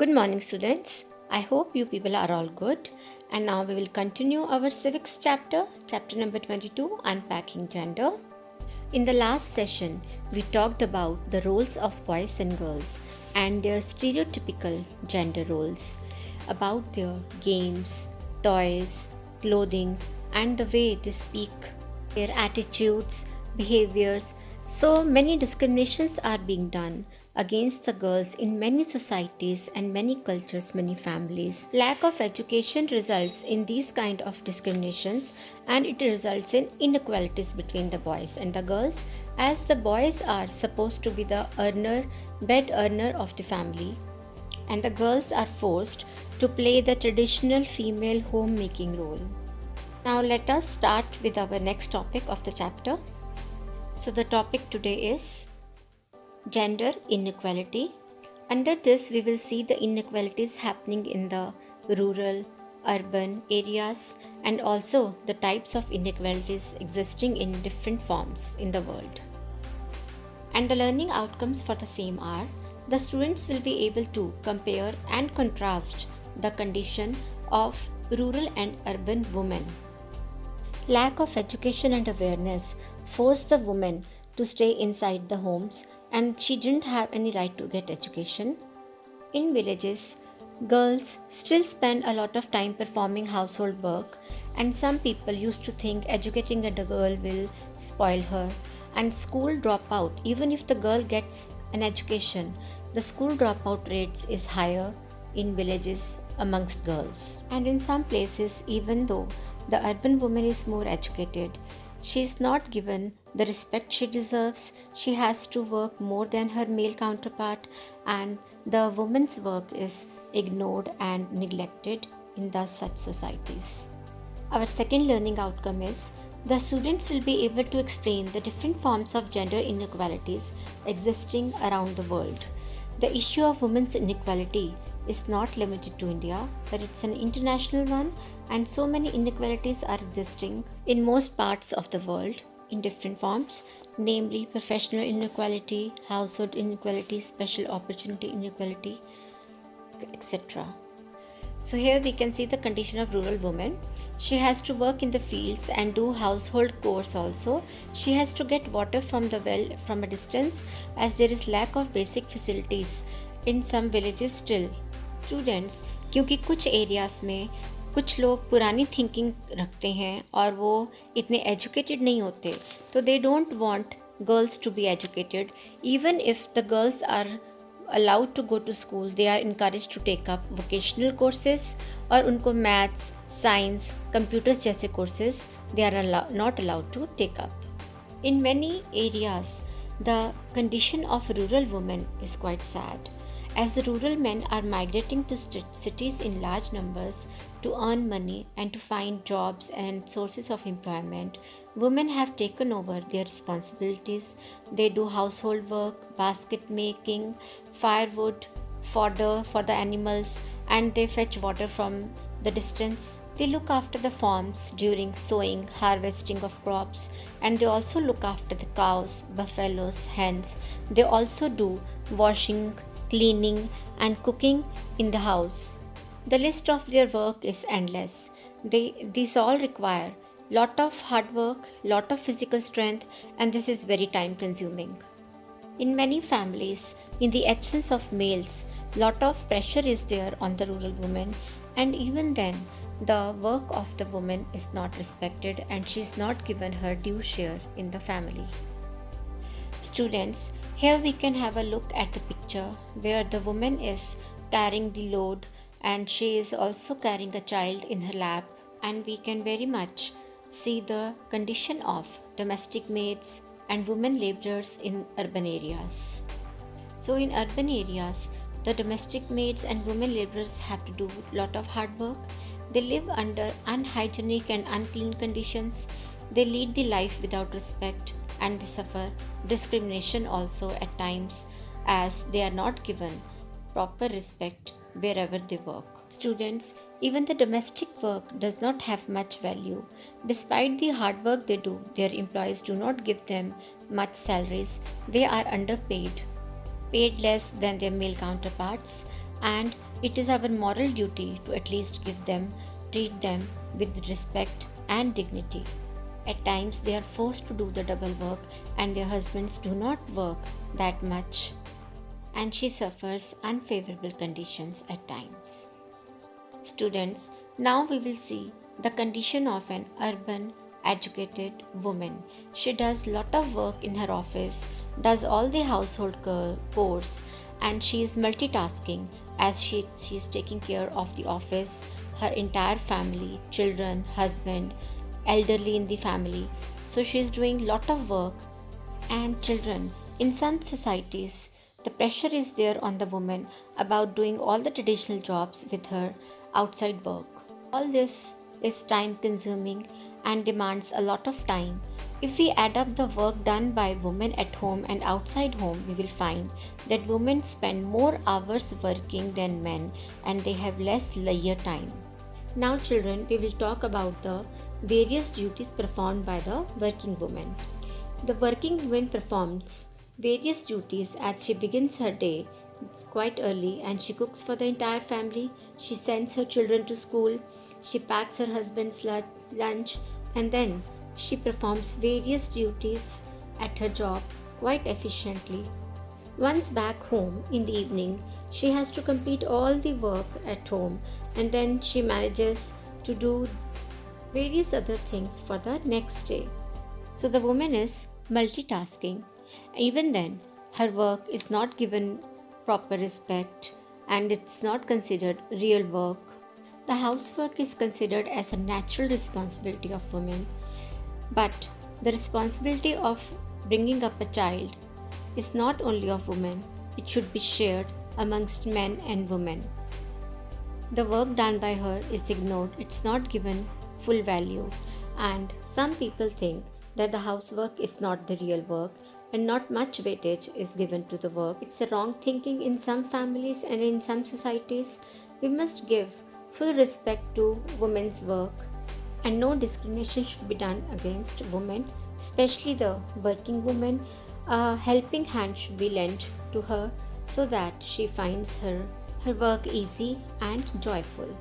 Good morning, students. I hope you people are all good. And now we will continue our civics chapter number 22, Unpacking Gender. In the last session, we talked about the roles of boys and girls and their stereotypical gender roles, about their games, toys, clothing, and the way they speak, their attitudes, behaviors. So many discriminations are being done against the girls in many societies and many cultures, many families. Lack of education results in these kind of discriminations, and it results in inequalities between the boys and the girls, as the boys are supposed to be the bed earner of the family, and the girls are forced to play the traditional female homemaking role. Now let us start with our next topic of the chapter. So the topic today is gender inequality. Under this, we will see the inequalities happening in the rural, urban areas, and also the types of inequalities existing in different forms in the world. And the learning outcomes for the same are the students will be able to compare and contrast the condition of rural and urban women. Lack of education and awareness forced the women to stay inside the homes, and she didn't have any right to get education. In villages, girls still spend a lot of time performing household work, and some people used to think educating a girl will spoil her, and school dropout, even if the girl gets an education, the school dropout rates is higher in villages amongst girls. And in some places, even though the urban woman is more educated, she is not given the respect she deserves. She has to work more than her male counterpart, and the woman's work is ignored and neglected in such societies. Our second learning outcome is the students will be able to explain the different forms of gender inequalities existing around the world. The issue of women's inequality is not limited to India, but it's an international one, and so many inequalities are existing in most parts of the world in different forms, namely professional inequality, household inequality, special opportunity inequality, etc. So here we can see the condition of rural woman. She has to work in the fields and do household chores also. She has to get water from the well from a distance, as there is lack of basic facilities in some villages still. Students, क्योंकि कुछ areas में कुछ लोग पुरानी thinking रखते हैं और वो इतने एजुकेटेड नहीं होते, तो they don't want girls to be educated. Even if the girls are allowed to go to school, they are encourage to take up vocational courses, और उनको मैथ्स, साइंस, कंप्यूटर्स जैसे courses they are not allowed to take up. In many areas the condition of rural women is quite sad, as the rural men are migrating to cities in large numbers to earn money and to find jobs and sources of employment. Women have taken over their responsibilities. They do household work, basket making, firewood, fodder for the animals, and they fetch water from the distance. They look after the farms during sowing, harvesting of crops, and they also look after the cows, buffaloes, hens. They also do washing, cleaning, and cooking in the house. The list of their work is endless. These all require lot of hard work, lot of physical strength, and this is very time consuming. In many families, in the absence of males, lot of pressure is there on the rural woman, and even then the work of the woman is not respected and she is not given her due share in the family. Students, here we can have a look at the picture where the woman is carrying the load and she is also carrying a child in her lap, and we can very much see the condition of domestic maids and women laborers in urban areas. So in urban areas, the domestic maids and women laborers have to do a lot of hard work. They live under unhygienic and unclean conditions. They lead the life without respect, and they suffer discrimination also at times, as they are not given proper respect wherever they work. Students, even the domestic work does not have much value. Despite the hard work they do, their employees do not give them much salaries. They are underpaid, paid less than their male counterparts, and it is our moral duty to at least treat them with respect and dignity. At times, they are forced to do the double work, and their husbands do not work that much, and she suffers unfavorable conditions at times. Students, now we will see the condition of an urban educated woman. She does lot of work in her office, does all the household chores, and she is multitasking as she is taking care of the office, her entire family, children, husband, elderly in the family. So she is doing lot of work and children. In some societies, the pressure is there on the woman about doing all the traditional jobs with her outside work. All this is time consuming and demands a lot of time. If we add up the work done by women at home and outside home, we will find that women spend more hours working than men and they have less leisure time. Now, children, we will talk about the various duties performed by the working woman. The working woman performs various duties as she begins her day quite early, and she cooks for the entire family. She sends her children to school. She packs her husband's lunch, and then she performs various duties at her job quite efficiently. Once back home in the evening, she has to complete all the work at home, and then she manages to do various other things for the next day. So the woman is multitasking. Even then, her work is not given proper respect and it's not considered real work. The housework is considered as a natural responsibility of women, but the responsibility of bringing up a child is not only of women, it should be shared amongst men and women. The work done by her is ignored, it's not given full value, and some people think that the housework is not the real work and not much weightage is given to the work. It's a wrong thinking in some families and in some societies. We must give full respect to women's work, and no discrimination should be done against women, especially the working woman. A helping hand should be lent to her so that she finds her work easy and joyful.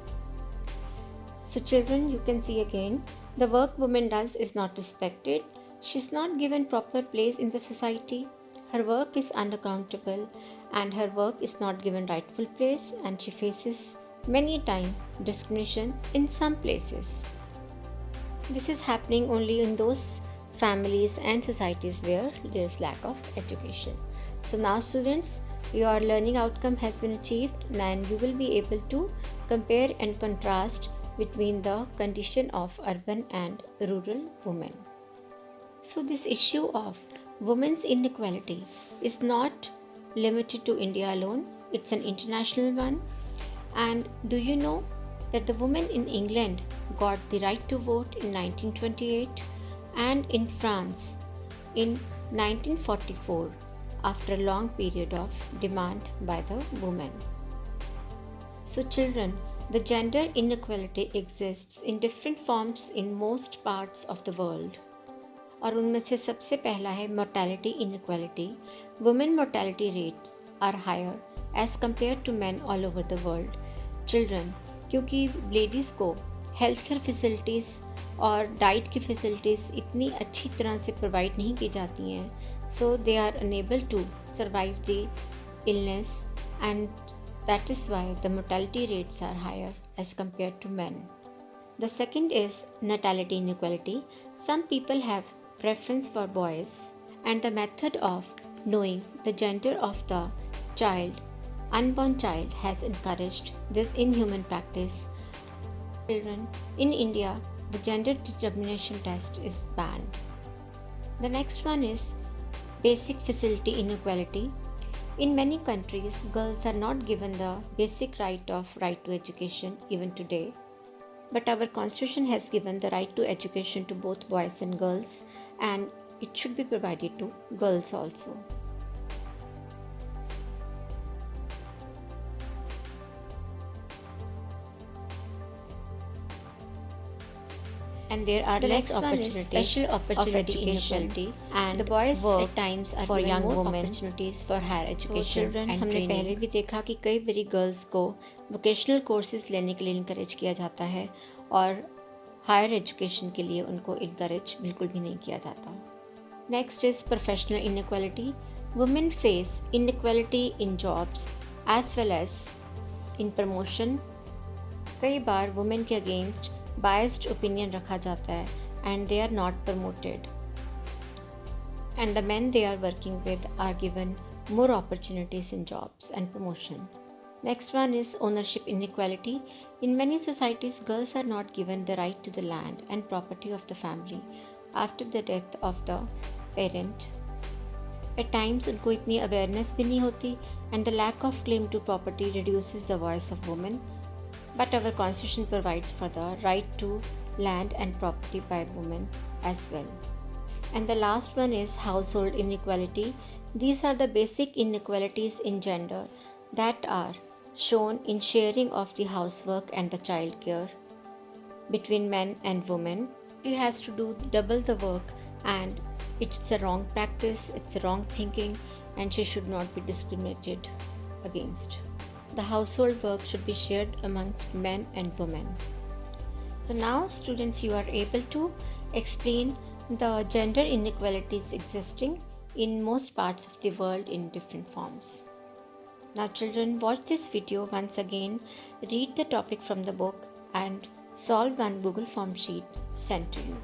So children, you can see again, the work woman does is not respected. She is not given proper place in the society. Her work is unaccountable and her work is not given rightful place, and she faces many times discrimination in some places. This is happening only in those families and societies where there is lack of education. So now students, your learning outcome has been achieved and you will be able to compare and contrast between the condition of urban and rural women. So this issue of women's inequality is not limited to India alone, it's an international one. And do you know that the women in England got the right to vote in 1928 and in France in 1944 after a long period of demand by the women. So children, the gender inequality exists in different forms in most parts of the world. और उनमें से सबसे पहला है mortality inequality. Women mortality rates are higher as compared to men all over the world. Children, क्योंकि ladies को health care facilities और diet की फैसिलिटीज़ इतनी अच्छी तरह से प्रोवाइड नहीं की जाती हैं, so they are unable to survive the illness, and that is why the mortality rates are higher as compared to men. The second is natality inequality. Some people have preference for boys, and the method of knowing the gender of the unborn child has encouraged this inhuman practice. Children, in India, the gender determination test is banned. The next one is basic facility inequality. In many countries, girls are not given the basic right to education even today. But our constitution has given the right to education to both boys and girls, and it should be provided to girls also. and there are less opportunities special opportunity of education, and the boys work at times are for young women opportunities for higher education. So children, हमने पहले भी देखा कि कई बारी girls को vocational courses लेने के लिए इनकरेज किया जाता है और हायर एजुकेशन के लिए उनको इनकरेज बिल्कुल भी नहीं किया जाता. Next is professional inequality. Women face inequality in jobs as well as in promotion. कई बार वुमेन के अगेंस्ट बायस्ड ओपिनियन रखा जाता है and they are not promoted, and the men they are working with are given more opportunities in jobs and promotion. Next one is ownership inequality. In many societies, girls are not given the right to the land and property of the family after the death of the parent. At times, उनको इतनी awareness भी नहीं होती, and the lack of claim to property reduces the voice of women. But our constitution provides for the right to land and property by women as well. And the last one is household inequality. These are the basic inequalities in gender that are shown in sharing of the housework and the child care between men and women. She has to do double the work, and it's a wrong practice, it's a wrong thinking, and she should not be discriminated against. The household work should be shared amongst men and women. So now students, you are able to explain the gender inequalities existing in most parts of the world in different forms. Now children, watch this video once again, read the topic from the book and solve one Google form sheet sent to you.